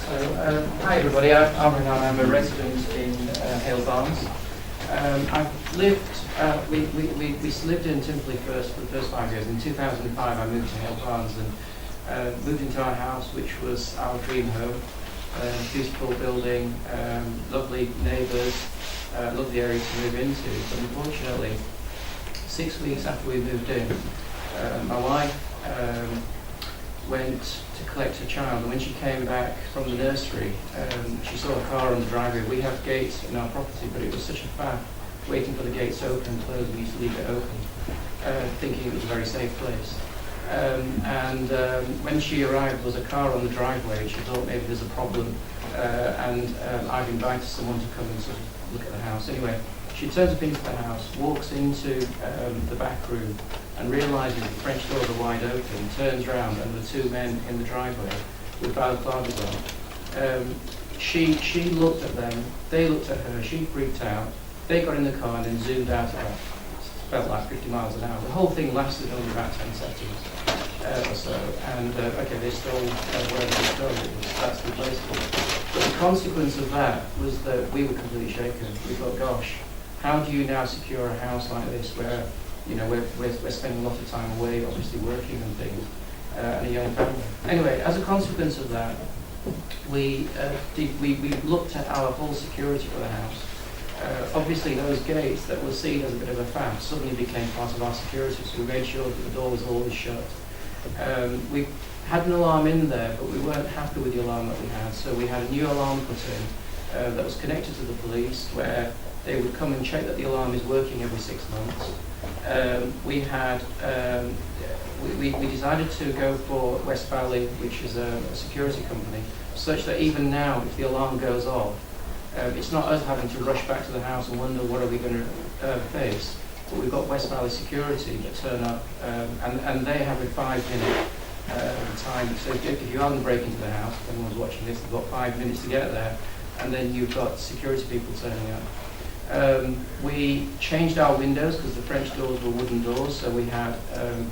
Hi everybody, I'm Amir Hannan. I'm a resident in Hale Barnes. I've lived, we lived in Timperley first for the first 5 years. In 2005 I moved to Hale Barnes and moved into our house, which was our dream home. Beautiful building, lovely neighbours, lovely area to move into. But unfortunately, 6 weeks after we moved in, my wife went to collect her child, and when she came back from the nursery, she saw a car on the driveway. We have gates in our property, but it was such a faff waiting for the gates to open and close. We used to leave it open, thinking it was a very safe place. When she arrived, there was a car on the driveway. She thought maybe there's a problem, and I've invited someone to come and sort of look at the house. Anyway, she turns up into the house, walks into the back room, and realises the French doors are wide open, turns around, and the two men in the driveway with balaclavas on. She looked at them, they looked at her, she freaked out, they got in the car and then zoomed out at her. Felt like 50 miles an hour. The whole thing lasted only about 10 seconds or so, and okay, they stole wherever they stole it, that's replaceable. But the consequence of that was that we were completely shaken. We thought, gosh, how do you now secure a house like this where, you know, we're spending a lot of time away, obviously working and things, and a young family. Anyway, as a consequence of that, we looked at our whole security for the house. Obviously, those gates that were seen as a bit of a faff suddenly became part of our security, so we made sure that the door was always shut. We had an alarm in there, but we weren't happy with the alarm that we had, so we had a new alarm put in that was connected to the police, where they would come and check that the alarm is working every 6 months. We decided to go for West Valley, which is a security company, such that even now, if the alarm goes off, it's not us having to rush back to the house and wonder what are we going to face, but we've got West Valley security that turn up, and they have a 5-minute time. So if you are going to break into the house, if anyone's watching this, they've got 5 minutes to get there, and then you've got security people turning up. We changed our windows because the French doors were wooden doors, so we had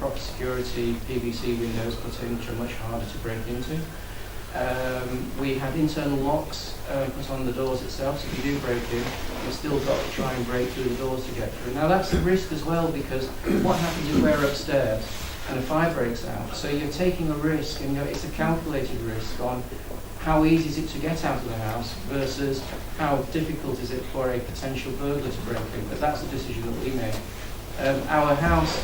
proper security PVC windows put in, which are much harder to break into. We had internal locks put on the doors itself, so if you do break in, you've still got to try and break through the doors to get through. Now that's a risk as well, because what happens if we're upstairs and a fire breaks out? So you're taking a risk, and it's a calculated risk on how easy is it to get out of the house versus how difficult is it for a potential burglar to break in. But that's the decision that we made. Our house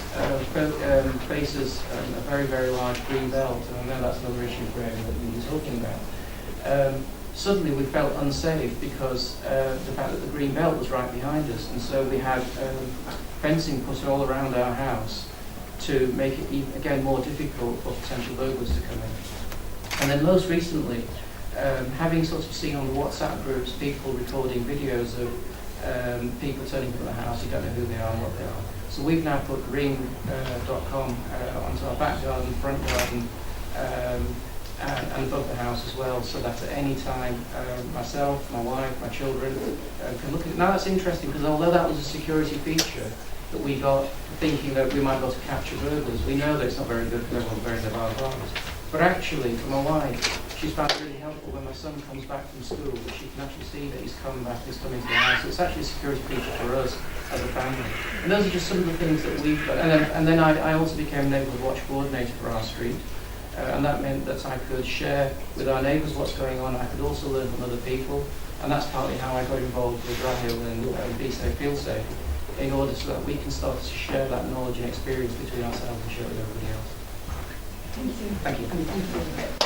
faces a very, very large green belt, and I know that's another issue for everyone that we've been talking about. Suddenly we felt unsafe because the fact that the green belt was right behind us, and so we had fencing put all around our house to make it, again, more difficult for potential burglars to come in. And then most recently, having sort of seen on the WhatsApp groups people recording videos of people turning up at the house, you don't know who they are and what they are. So we've now put ring.com onto our back garden, front garden, and above the house as well, so that at any time myself, my wife, my children can look at it. Now that's interesting, because although that was a security feature that we got thinking that we might be able to capture burglars, we know that it's not very good because everyone's very alarms. But actually, for my wife, she's found it really helpful when my son comes back from school, that she can actually see that he's come back, he's come into the house. So it's actually a security feature for us as a family. And those are just some of the things that we've done. And then I also became neighbourhood watch coordinator for our street. And that meant that I could share with our neighbours what's going on. I could also learn from other people. And that's partly how I got involved with Rahil and Be Safe, Feel Safe, in order so that we can start to share that knowledge and experience between ourselves and share it with everybody else. Thank you. Thank you. Thank you.